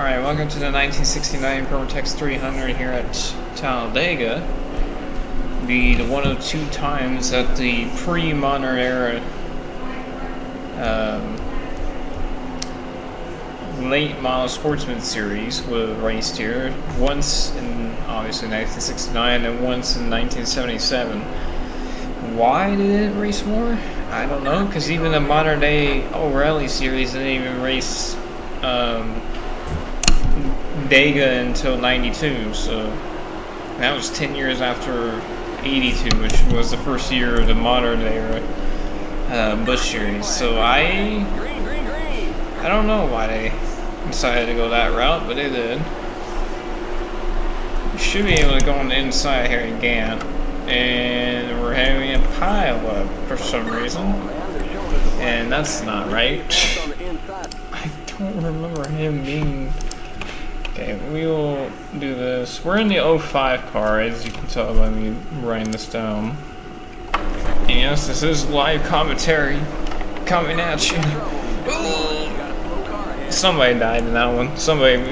Alright, welcome to the 1969 Permatex 300 here at Talladega. The one of two times that the pre-modern era late model sportsman series was raced here. Once in obviously 1969 and once in 1977. Why did it race more? I don't know, because even the modern day O'Reilly series didn't even race Talladega until 92, so that was 10 years after 82, which was the first year of the modern era Busch series. So I don't know why they decided to go that route, but they did. You should be able to go on the inside here in Gant, and we're having a pile up for some reason, and that's not right. I don't remember him being... Okay, we will do this. We're in the 05 car, as you can tell by me writing this down. And yes, this is live commentary coming at you. Somebody died in that one.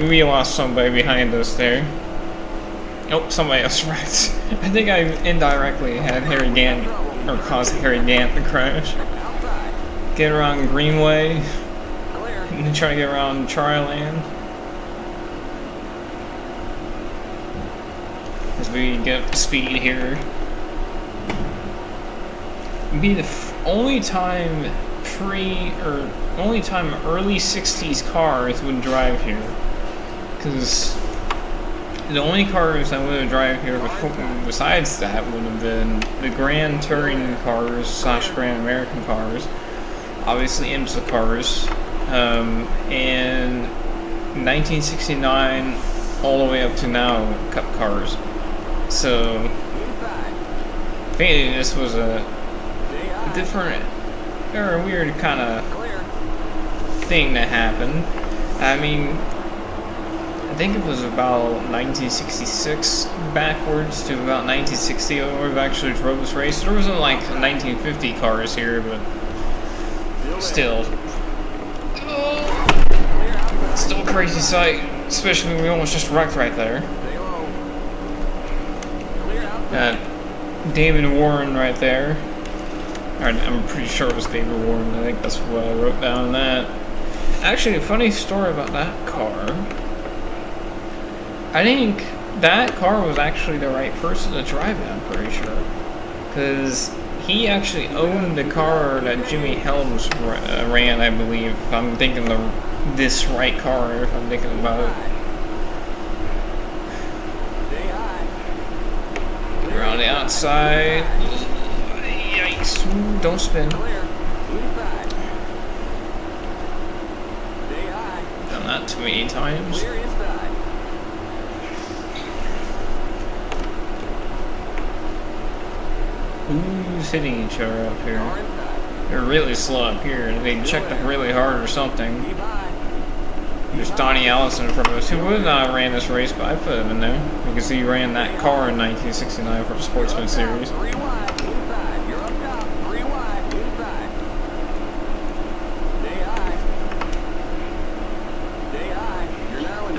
We lost somebody behind us there. Oh, somebody else wrecked. I think I indirectly had Harry Gant, or caused Harry Gant to crash. Get around Greenway, and then try to get around Charland. As we get up to speed here. It'd be the only time early 60s cars would drive here. Because the only cars that would have drive here besides that would have been the Grand Touring cars / Grand American cars, obviously IMSA cars, and 1969 all the way up to now Cup cars. So I think this was a different or a weird kind of thing that happened. I mean, I think it was about 1966 backwards to about 1960 where we actually drove this race. There wasn't like 1950 cars here, but still a crazy sight, especially when we almost just wrecked right there. David Warren right there. I'm pretty sure it was David Warren. I think that's what I wrote down on that. Actually, a funny story about that car. I think that car was actually the right person to drive it, I'm pretty sure. Because he actually owned the car that Jimmy Helms ran, I believe. If I'm thinking this right car, if I'm thinking about it. We're on the outside. Yikes. Don't spin. Done that too many times. Who's hitting each other up here? They're really slow up here. They checked up really hard or something. There's Donnie Allison in front of us, who would not have ran this race, but I put him in there because he ran that car in 1969 for the Sportsman Series.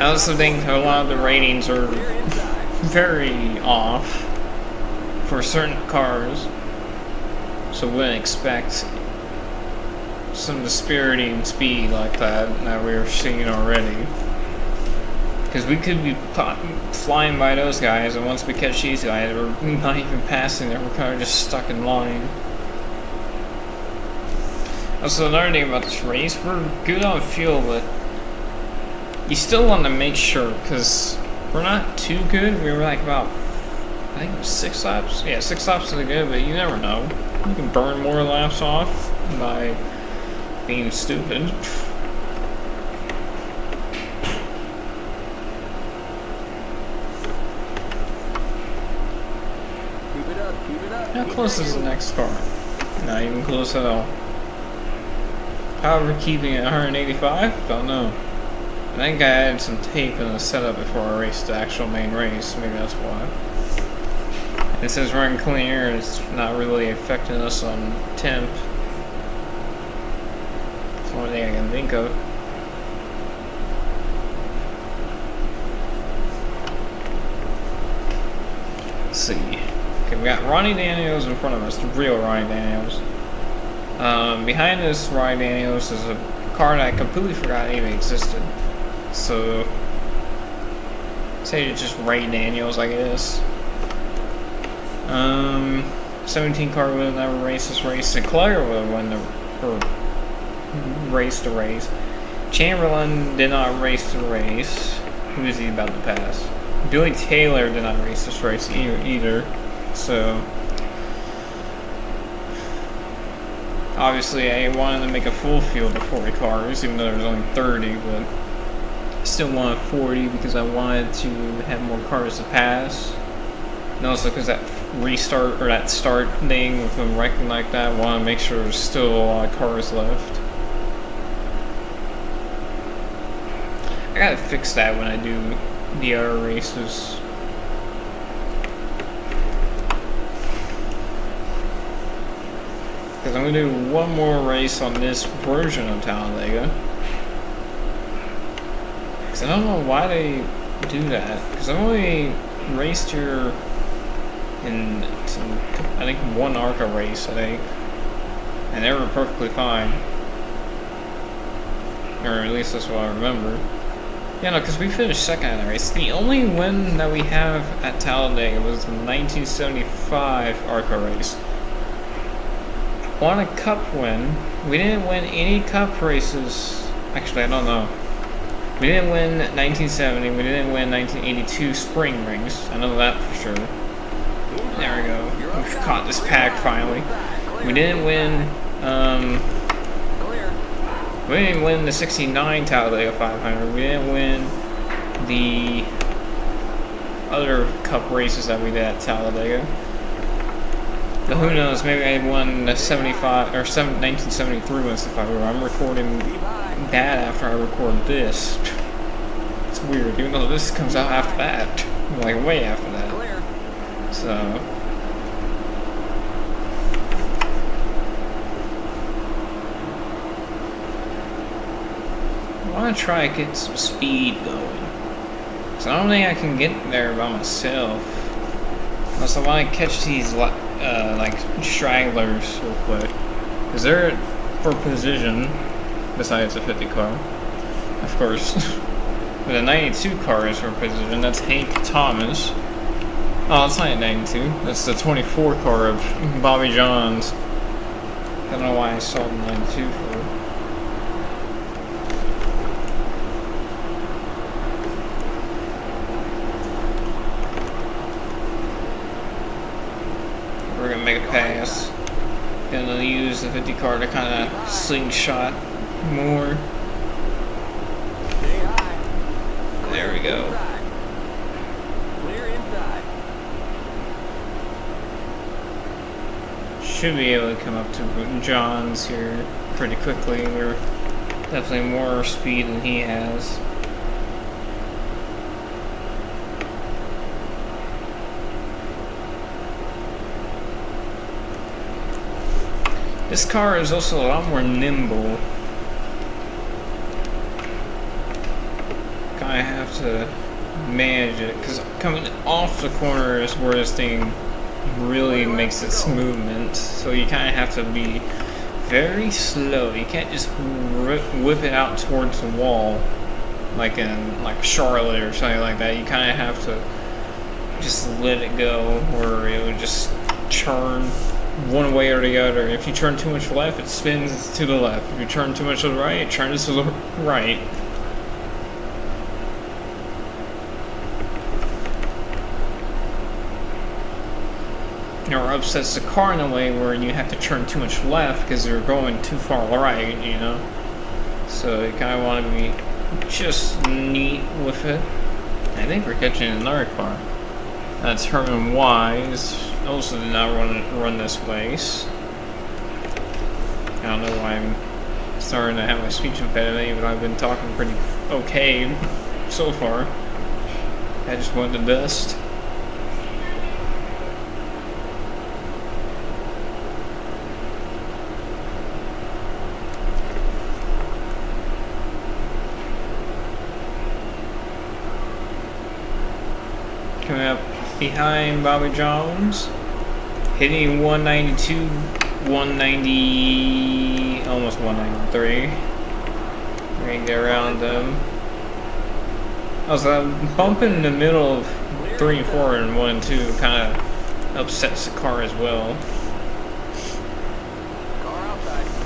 I also think a lot of the ratings are very off for certain cars, so wouldn't expect some disparity in speed like that we were seeing already. Because we could be flying by those guys, and once we catch these guys, we're not even passing them, we're kind of just stuck in line. Also, another thing about this race, we're good on fuel, but you still want to make sure, because we're not too good. We were like about, I think it was 6 laps. Yeah, 6 laps is good, but you never know. You can burn more laps off by being stupid. Keep it up. How close is the next car? Not even close at all. However, keeping it 185? Don't know. I think I added some tape in the setup before I raced the actual main race. Maybe that's why. It says run clear. It's not really affecting us on temp. It's the only thing I can think of. see. Okay, we got Ronnie Daniels in front of us, the real Ronnie Daniels. Behind us, Ronnie Daniels is a car that I completely forgot even existed. So, say it's just Ray Daniels, I guess. 17 car would have never raced this race. Sinclair would have won raced the race. Chamberlain did not race the race. Who is he about to pass? Billy Taylor did not race this race either. So, obviously I wanted to make a full field of 40 cars, even though there was only 30, but I still wanted 40 because I wanted to have more cars to pass. And also because that restart, or that start thing with them wrecking like that, I want to make sure there's still a lot of cars left. I gotta fix that when I do the other races. Because I'm going to do one more race on this version of Talladega. Because I don't know why they do that. Because I've only raced here in some, I think, one ARCA race, I think. And they were perfectly fine. Or at least that's what I remember. Yeah, no, because we finished second in the race. The only win that we have at Talladega was the 1975 ARCA race. Won a cup win. We didn't win any cup races. Actually, I don't know. We didn't win 1970. We didn't win 1982 spring rings. I know that for sure. There we go. We've caught this pack finally. We didn't win. We didn't win the 69 Talladega 500. We didn't win the other cup races that we did at Talladega. But who knows, maybe I won the 75 or 1973 ones if I were. I'm recording that after I record this. It's weird, even though this comes out after that. Like way after that. So I want to try to get some speed going. So I don't think I can get there by myself. Unless I want to catch these like stragglers real quick. Because they're for position, besides the 50 car. Of course. But the 92 car is for position. That's Hank Thomas. Oh, it's not a 92. That's the 24 car of Bobby Johns. I don't know why I saw the 92 for it. We're gonna make a pass. Gonna use the 50 car to kind of slingshot more. There we go. Should be able to come up to John's here pretty quickly. We're definitely more speed than he has. This car is also a lot more nimble. I have to manage it because coming off the corner is where this thing really makes its movement. So you kind of have to be very slow. You can't just whip it out towards the wall like in Charlotte or something like that. You kind of have to just let it go, or it would just churn one way or the other. If you turn too much left, it spins to the left. If you turn too much to the right, it turns to the right. Or upsets the car in a way where you have to turn too much left because you're going too far right, you know. So you kind of want to be just neat with it. I think we're catching another car. That's Herman Wise. Also did not run this place. I don't know why I'm starting to have my speech impediment, but I've been talking pretty okay so far. I just went to dust. Coming up behind Bobby Jones, hitting 192, 190, almost 193. We're gonna get around them. I was bumping in the middle of 3 and 4 and 1 and 2 kind of upsets the car as well.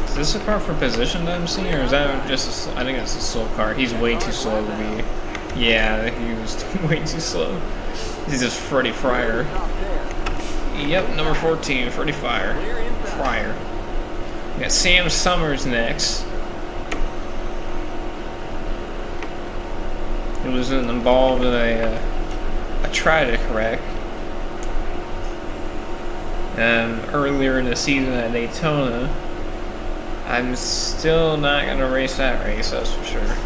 Is this a car for position that I'm seeing, or is that just I think that's a slow car. He's way too slow to be. Yeah, he was way too slow. He's just Freddie Fryer. Yep, number 14, Freddie Fryer. We got Sam Summers next. He was involved in a tragic wreck earlier in the season at Daytona. I'm still not going to race that race, that's for sure.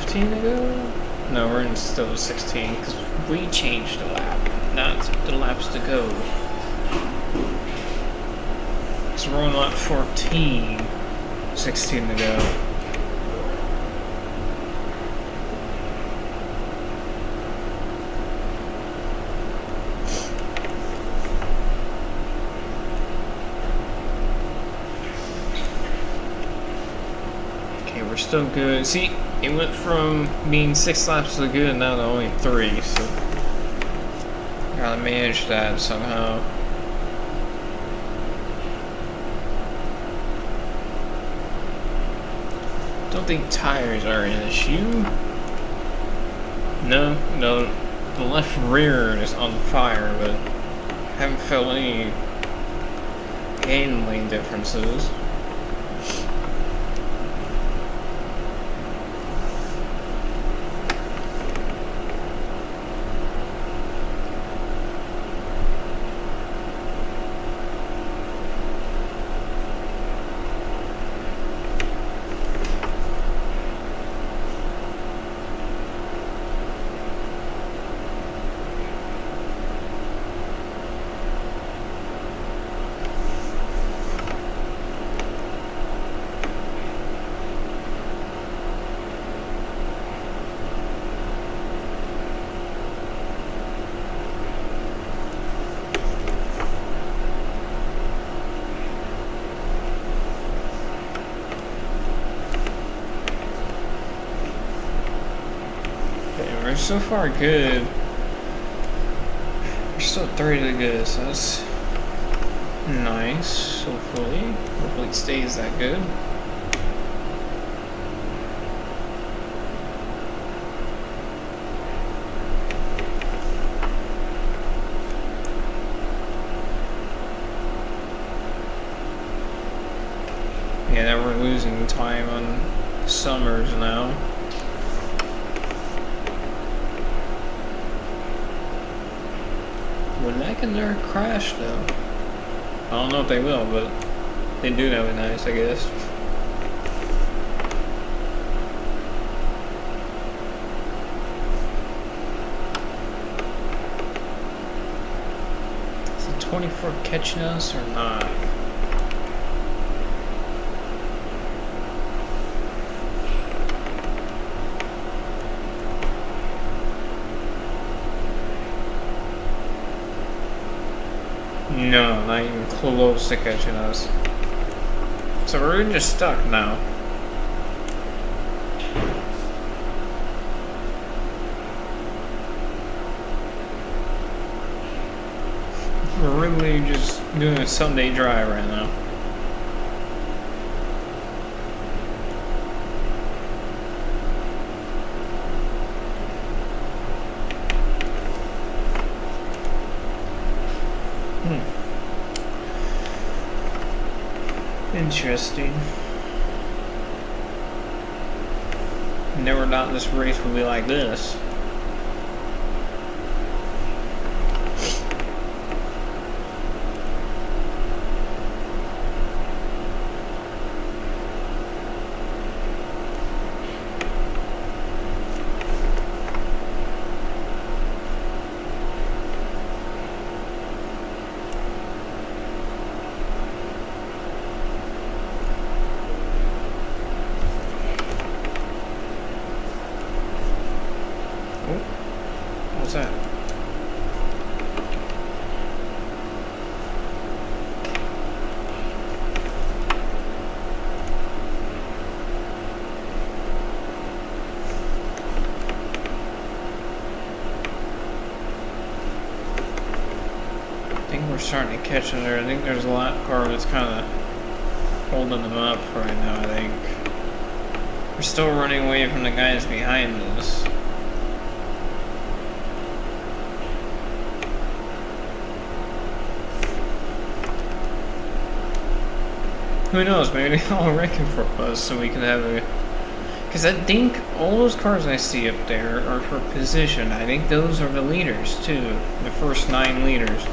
To go? No, we're in still 16 because we changed the lap, not the laps to go. So we're on lap 14, 16 to go. Okay, we're still good. See, it went from being 6 laps to good now to only 3, so gotta manage that somehow. Don't think tires are an issue. No, the left rear is on fire, but haven't felt any handling differences. So far good. We're still 30 to good, so that's nice. Hopefully it stays that good. Yeah, now we're losing time on Summers now. Would that can never crash though? I don't know if they will, but they do that would be nice, I guess. Is the 24 catching us or not? No, not even close to catching us. So we're just stuck now. We're really just doing a Sunday drive right now. Interesting. Never thought this race would be like this. What's that? I think we're starting to catch it there. I think there's a lap car that's kind of holding them up right now, I think. We're still running away from the guys behind us. Who knows, maybe they're all wrecking for us so we can have a... Because I think all those cars I see up there are for position. I think those are the leaders too. The first 9 leaders.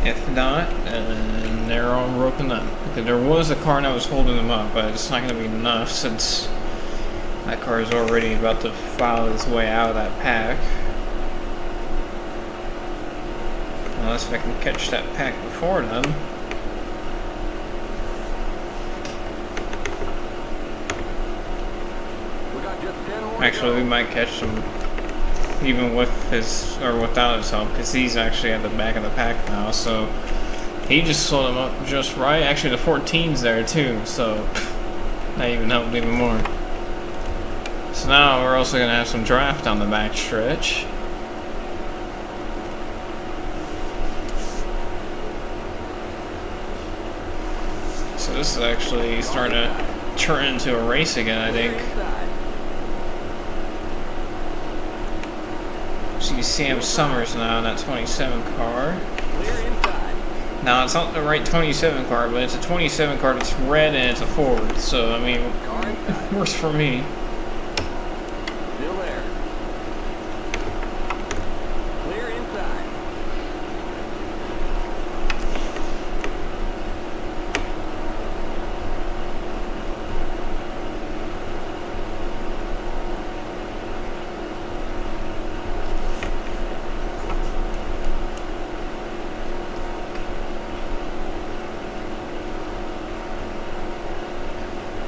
If not, then they're all broken up. Because there was a car that was holding them up, but it's not going to be enough since that car is already about to file its way out of that pack. Unless if I can catch that pack before them. Actually, we might catch him even with his, or without his help, because he's actually at the back of the pack now, so he just slowed him up just right. Actually, the 14's there too, so that even helped even more. So now we're also going to have some draft on the back stretch. So this is actually starting to turn into a race again, I think. See Sam Summers now in that 27 car. Now it's not the right 27 car, but it's a 27 car that's red and it's a Ford. So I mean, works for me. Still there. Clear inside.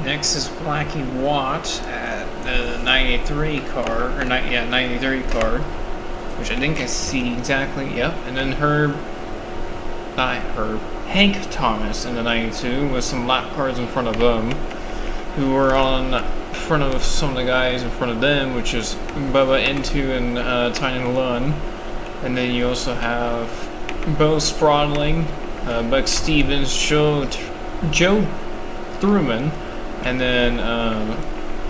Next is Blackie Watt at the 93 car, or 93 car, which I think I see exactly. Yep, and then Hank Thomas in the 92 with some lap cars in front of them, who were on front of some of the guys in front of them, which is Bubba Into and Tiny Lund, and then you also have Bo Sprodling, Buck Stevens, Joe Thurman. And then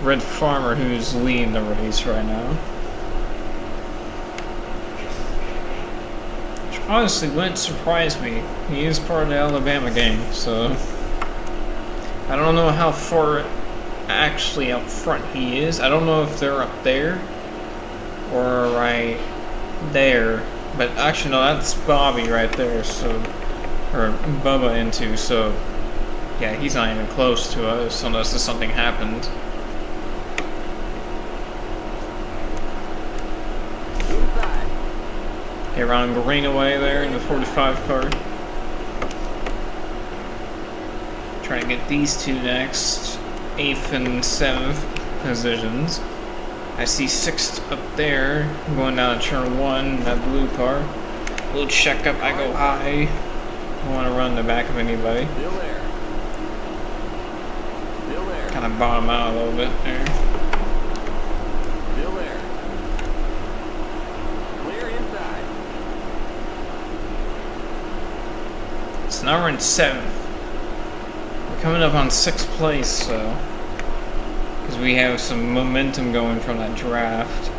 Red Farmer, who's leading the race right now. Which honestly wouldn't surprise me. He is part of the Alabama gang, so I don't know how far actually up front he is. I don't know if they're up there or right there. But actually, no, that's Bobby right there, so, or Bubba Into, so. Yeah, he's not even close to us unless something happened. Okay, Ron Greenaway there in the 45 car. Trying to get these two next. 8th and 7th positions. I see 6th up there, going down to turn 1, that blue car. A little check up, I go high. I don't want to run in the back of anybody. kind of bottom out a little bit there. Still there. Clear inside. So now we're in 7th. We're coming up on 6th place, so because we have some momentum going from that draft.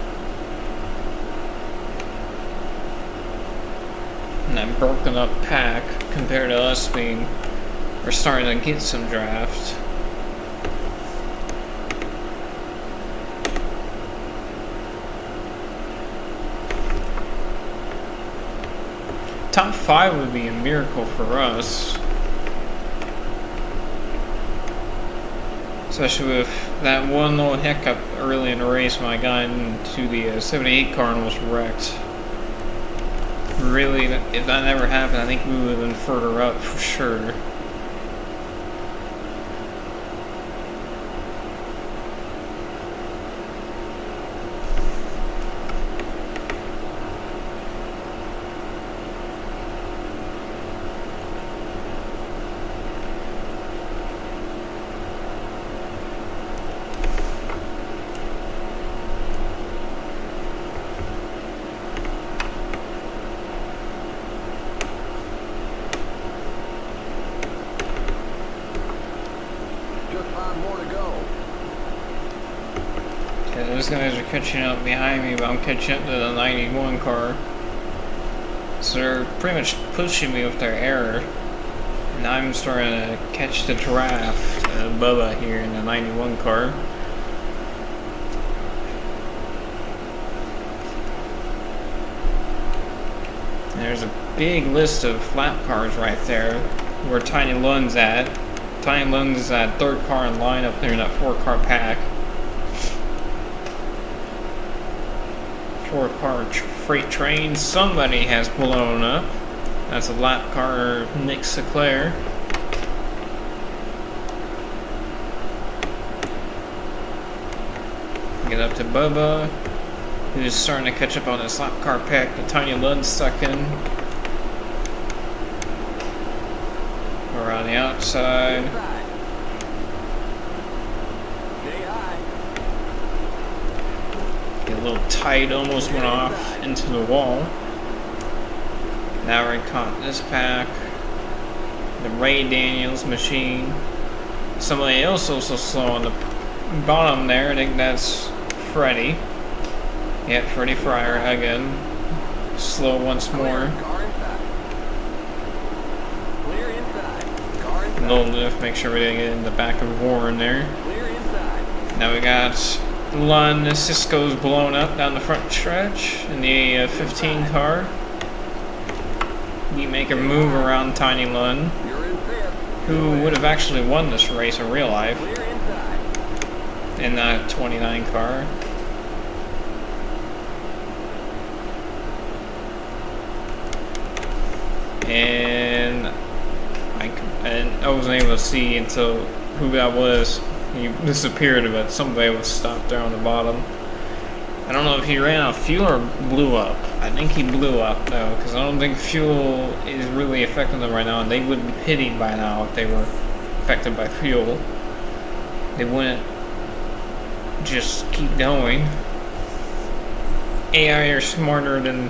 And that broken up pack compared to us being, we're starting to get some draft. Top 5 would be a miracle for us. Especially with that one little hiccup early in the race when I got into the 78 car and almost wrecked. Really, if that never happened, I think we would have been further up for sure. Those guys are catching up behind me, but I'm catching up to the 91 car. So they're pretty much pushing me with their error. And I'm starting to catch the draft Bubba here in the 91 car. And there's a big list of lap cars right there where Tiny Lund's at. Tiny Lund's is that 3rd car in line up there in that 4-car pack. 4-car freight train. Somebody has blown up. That's a lap car, Nick Sinclair. Get up to Bubba, who's starting to catch up on this lap car pack. The Tiny Lund's stuck in. We're on the outside. A little tight, almost went off into the wall. Now we're caught this pack. The Ray Daniels machine. Somebody else also slow on the bottom there. I think that's Freddie. Yep, Freddie Fryer again. Slow once more. Low lift, make sure we didn't get in the back of Warren there. Now we got Lund. Cisco's blown up down the front stretch in the 15 car. We make a move around Tiny Lund, who would have actually won this race in real life in that 29 car. And I wasn't able to see until who that was. He disappeared, but somebody was stopped there on the bottom. I don't know if he ran out of fuel or blew up. I think he blew up though, because I don't think fuel is really affecting them right now, and they would be pitting by now if they were affected by fuel. They wouldn't just keep going. AI are smarter than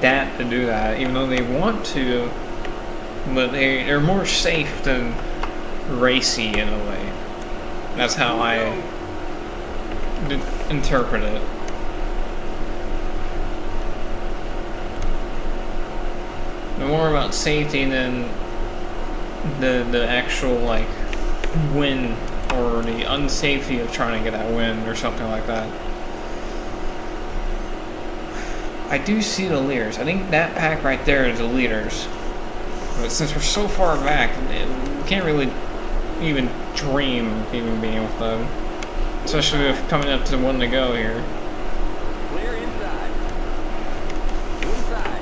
that to do that, even though they want to, but they're more safe than racy in a way. That's how I interpret it. They're more about safety than the actual like win or the unsafety of trying to get that win or something like that. I do see the leaders. I think that pack right there is the leaders. But since we're so far back, we can't really even dream of even being with them. Especially if coming up to one to go here. Clear inside. Inside.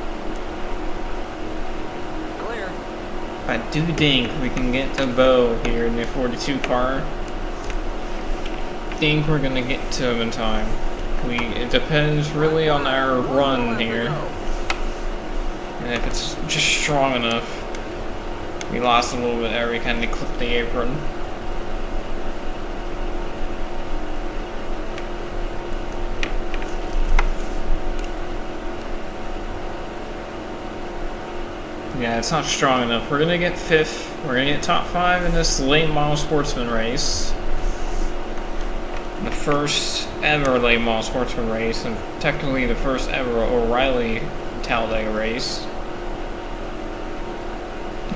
Clear. I do think we can get to Bo here in the 42 car. Think we're gonna get to him in time. It depends really on our run here. And if it's just strong enough. We lost a little bit there, we kind of clipped the apron. Yeah, it's not strong enough. We're gonna get 5th. We're gonna get top 5 in this late model sportsman race. The first ever late model sportsman race, and technically the first ever O'Reilly Talladega race.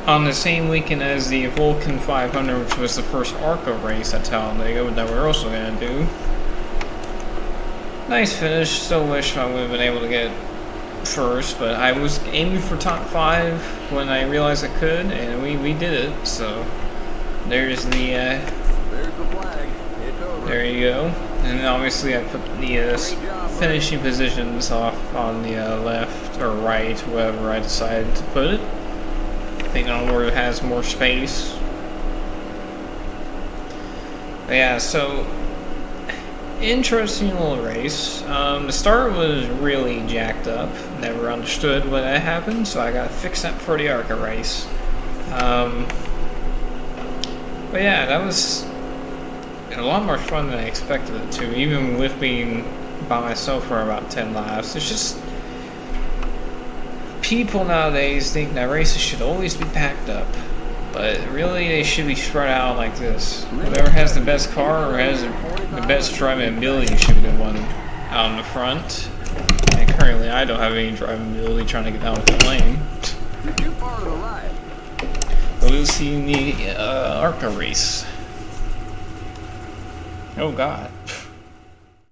On the same weekend as the Vulcan 500, which was the first ARCA race at Talladega that we're also gonna do. Nice finish. Still wish I would have been able to get first, but I was aiming for top 5 when I realized I could, and we did it. So there's the There's the flag. It's over. there you go. And then obviously I put the finishing positions off on the left or right, wherever I decided to put it. I think on where it has more space. But yeah, so interesting little race. The start was really jacked up. Never understood what that happened, so I gotta fix that for the ARCA race. But yeah, that was a lot more fun than I expected it to, even with being by myself for about 10 laps. It's just people nowadays think that races should always be packed up, but really they should be spread out like this. Whoever has the best car or has the best driving ability should be the one out in the front. And currently I don't have any driving ability trying to get out of the lane. You're too far to the right. But we'll see in the ARCA race. Oh god.